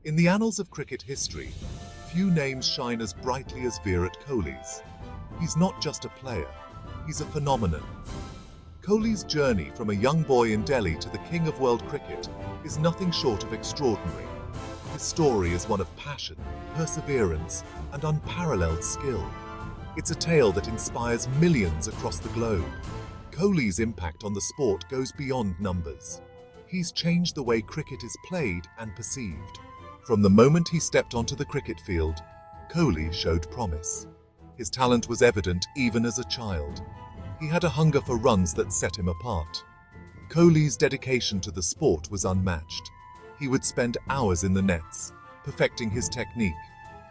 In the annals of cricket history, few names shine as brightly as Virat Kohli's. He's not just a player, he's a phenomenon. Kohli's journey from a young boy in Delhi to the king of world cricket is nothing short of extraordinary. His story is one of passion, perseverance, and unparalleled skill. It's a tale that inspires millions across the globe. Kohli's impact on the sport goes beyond numbers. He's changed the way cricket is played and perceived. From the moment he stepped onto the cricket field, Kohli showed promise. His talent was evident even as a child. He had a hunger for runs that set him apart. Kohli's dedication to the sport was unmatched. He would spend hours in the nets, perfecting his technique.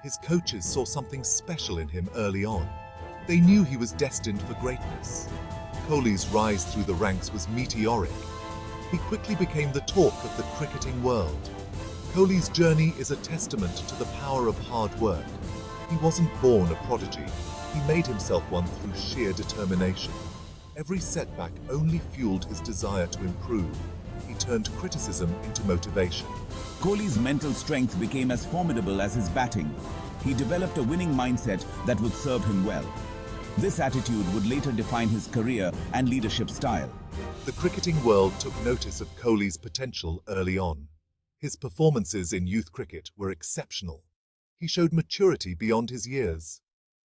His coaches saw something special in him early on. They knew he was destined for greatness. Kohli's rise through the ranks was meteoric. He quickly became the talk of the cricketing world. Kohli's journey is a testament to the power of hard work. He wasn't born a prodigy. He made himself one through sheer determination. Every setback only fueled his desire to improve. He turned criticism into motivation. Kohli's mental strength became as formidable as his batting. He developed a winning mindset that would serve him well. This attitude would later define his career and leadership style. The cricketing world took notice of Kohli's potential early on. His performances in youth cricket were exceptional. He showed maturity beyond his years.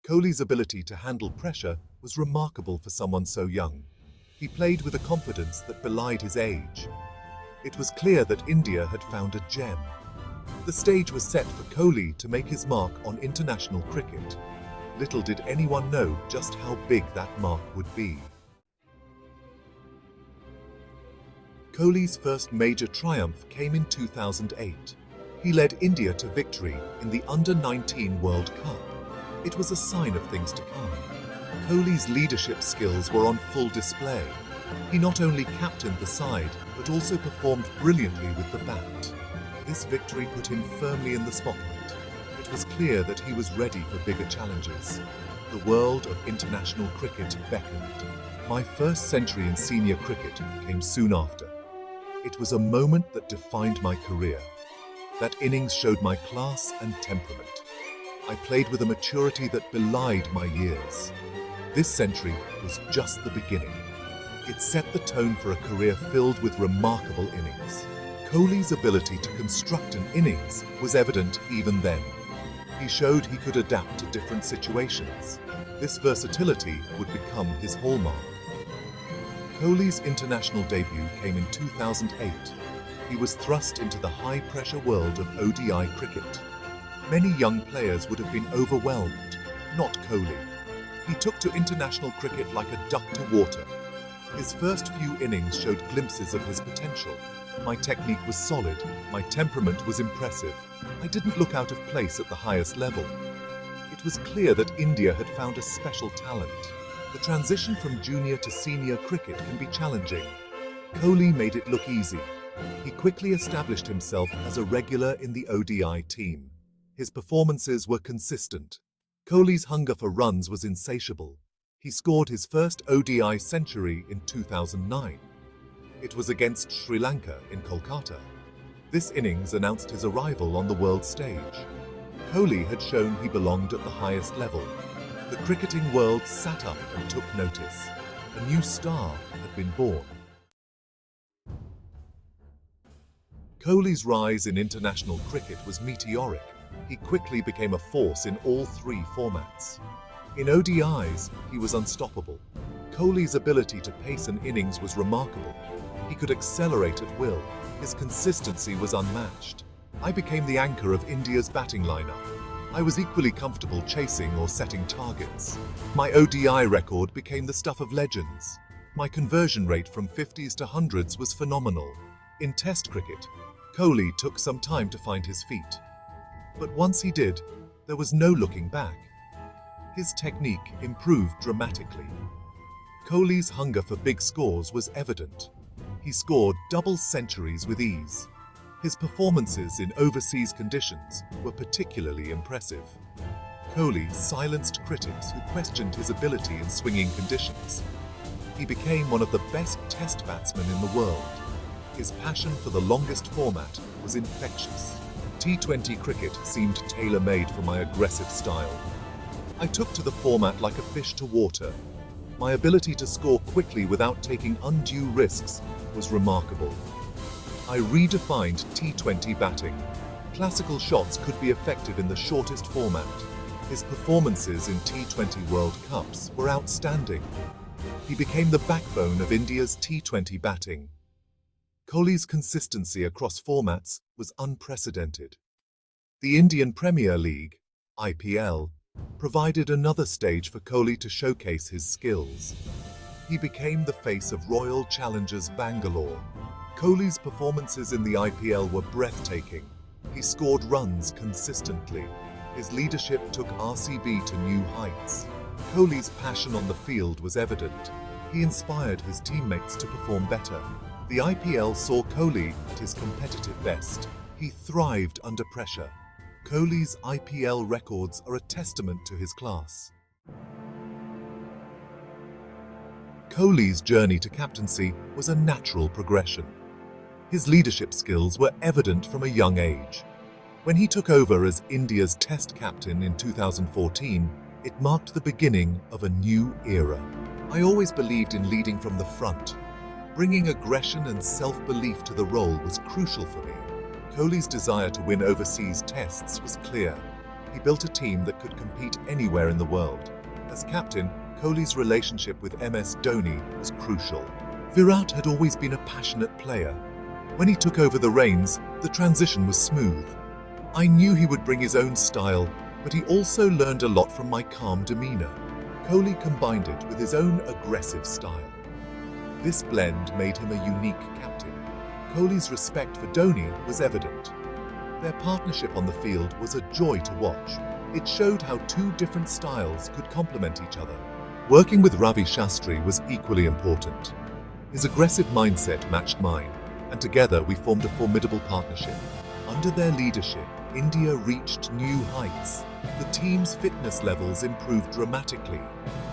Kohli's ability to handle pressure was remarkable for someone so young. He played with a confidence that belied his age. It was clear that India had found a gem. The stage was set for Kohli to make his mark on international cricket. Little did anyone know just how big that mark would be. Kohli's first major triumph came in 2008. He led India to victory in the Under-19 World Cup. It was a sign of things to come. Kohli's leadership skills were on full display. He not only captained the side, but also performed brilliantly with the bat. This victory put him firmly in the spotlight. It was clear that he was ready for bigger challenges. The world of international cricket beckoned. My first century in senior cricket came soon after. It was a moment that defined my career. That innings showed my class and temperament. I played with a maturity that belied my years. This century was just the beginning. It set the tone for a career filled with remarkable innings. Kohli's ability to construct an innings was evident even then. He showed he could adapt to different situations. This versatility would become his hallmark. Kohli's international debut came in 2008. He was thrust into the high-pressure world of ODI cricket. Many young players would have been overwhelmed, not Kohli. He took to international cricket like a duck to water. His first few innings showed glimpses of his potential. My technique was solid, my temperament was impressive. I didn't look out of place at the highest level. It was clear that India had found a special talent. The transition from junior to senior cricket can be challenging. Kohli made it look easy. He quickly established himself as a regular in the ODI team. His performances were consistent. Kohli's hunger for runs was insatiable. He scored his first ODI century in 2009. It was against Sri Lanka in Kolkata. This innings announced his arrival on the world stage. Kohli had shown he belonged at the highest level. The cricketing world sat up and took notice. A new star had been born. Kohli's rise in international cricket was meteoric. He quickly became a force in all three formats. In ODIs, he was unstoppable. Kohli's ability to pace an innings was remarkable. He could accelerate at will. His consistency was unmatched. I became the anchor of India's batting lineup. I was equally comfortable chasing or setting targets. My ODI record became the stuff of legends. My conversion rate from 50s to 100s was phenomenal. In Test cricket, Kohli took some time to find his feet. But once he did, there was no looking back. His technique improved dramatically. Kohli's hunger for big scores was evident. He scored double centuries with ease. His performances in overseas conditions were particularly impressive. Kohli silenced critics who questioned his ability in swinging conditions. He became one of the best Test batsmen in the world. His passion for the longest format was infectious. T20 cricket seemed tailor-made for my aggressive style. I took to the format like a fish to water. My ability to score quickly without taking undue risks was remarkable. I redefined T20 batting. Classical shots could be effective in the shortest format. His performances in T20 World Cups were outstanding. He became the backbone of India's T20 batting. Kohli's consistency across formats was unprecedented. The Indian Premier League, IPL, provided another stage for Kohli to showcase his skills. He became the face of Royal Challengers Bangalore. Kohli's performances in the IPL were breathtaking. He scored runs consistently. His leadership took RCB to new heights. Kohli's passion on the field was evident. He inspired his teammates to perform better. The IPL saw Kohli at his competitive best. He thrived under pressure. Kohli's IPL records are a testament to his class. Kohli's journey to captaincy was a natural progression. His leadership skills were evident from a young age. When he took over as India's Test captain in 2014, it marked the beginning of a new era. I always believed in leading from the front. Bringing aggression and self-belief to the role was crucial for me. Kohli's desire to win overseas tests was clear. He built a team that could compete anywhere in the world. As captain, Kohli's relationship with MS Dhoni was crucial. Virat had always been a passionate player. When he took over the reins, the transition was smooth. I knew he would bring his own style, but he also learned a lot from my calm demeanor. Kohli combined it with his own aggressive style. This blend made him a unique captain. Kohli's respect for Dhoni was evident. Their partnership on the field was a joy to watch. It showed how two different styles could complement each other. Working with Ravi Shastri was equally important. His aggressive mindset matched mine, and together we formed a formidable partnership. Under their leadership, India reached new heights. The team's fitness levels improved dramatically.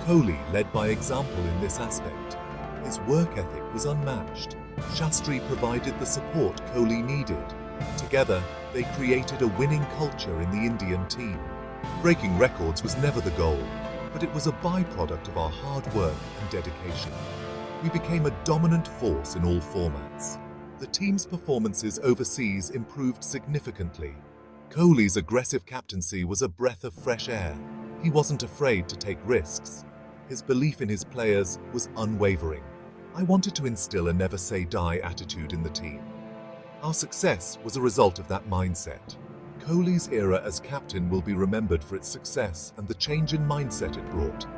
Kohli led by example in this aspect. His work ethic was unmatched. Shastri provided the support Kohli needed. Together, they created a winning culture in the Indian team. Breaking records was never the goal, but it was a byproduct of our hard work and dedication. We became a dominant force in all formats. The team's performances overseas improved significantly. Kohli's aggressive captaincy was a breath of fresh air. He wasn't afraid to take risks. His belief in his players was unwavering. I wanted to instill a never-say-die attitude in the team. Our success was a result of that mindset. Kohli's era as captain will be remembered for its success and the change in mindset it brought.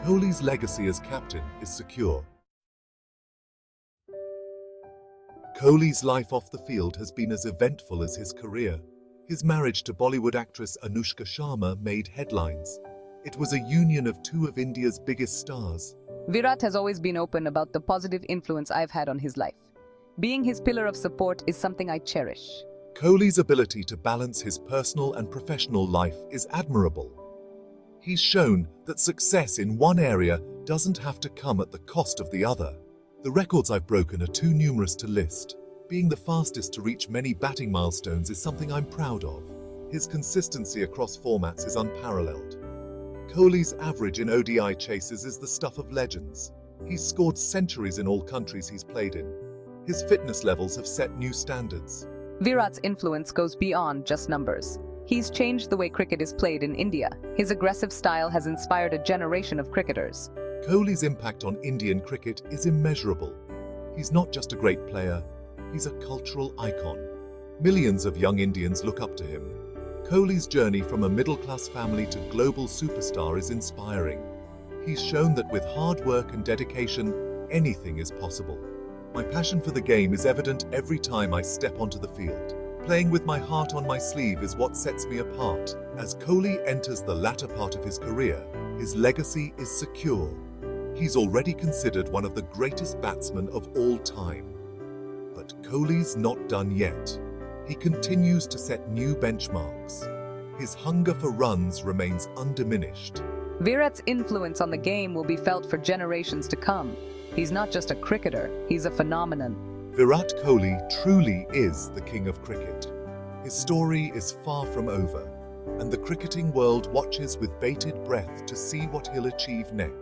Kohli's legacy as captain is secure. Kohli's life off the field has been as eventful as his career. His marriage to Bollywood actress Anushka Sharma made headlines. It was a union of two of India's biggest stars. Virat has always been open about the positive influence I've had on his life. Being his pillar of support is something I cherish. Kohli's ability to balance his personal and professional life is admirable. He's shown that success in one area doesn't have to come at the cost of the other. The records I've broken are too numerous to list. Being the fastest to reach many batting milestones is something I'm proud of. His consistency across formats is unparalleled. Kohli's average in ODI chases is the stuff of legends. He's scored centuries in all countries he's played in. His fitness levels have set new standards. Virat's influence goes beyond just numbers. He's changed the way cricket is played in India. His aggressive style has inspired a generation of cricketers. Kohli's impact on Indian cricket is immeasurable. He's not just a great player, he's a cultural icon. Millions of young Indians look up to him. Kohli's journey from a middle-class family to global superstar is inspiring. He's shown that with hard work and dedication, anything is possible. My passion for the game is evident every time I step onto the field. Playing with my heart on my sleeve is what sets me apart. As Kohli enters the latter part of his career, his legacy is secure. He's already considered one of the greatest batsmen of all time. But Kohli's not done yet. He continues to set new benchmarks. His hunger for runs remains undiminished. Virat's influence on the game will be felt for generations to come. He's not just a cricketer, he's a phenomenon. Virat Kohli truly is the king of cricket. His story is far from over, and the cricketing world watches with bated breath to see what he'll achieve next.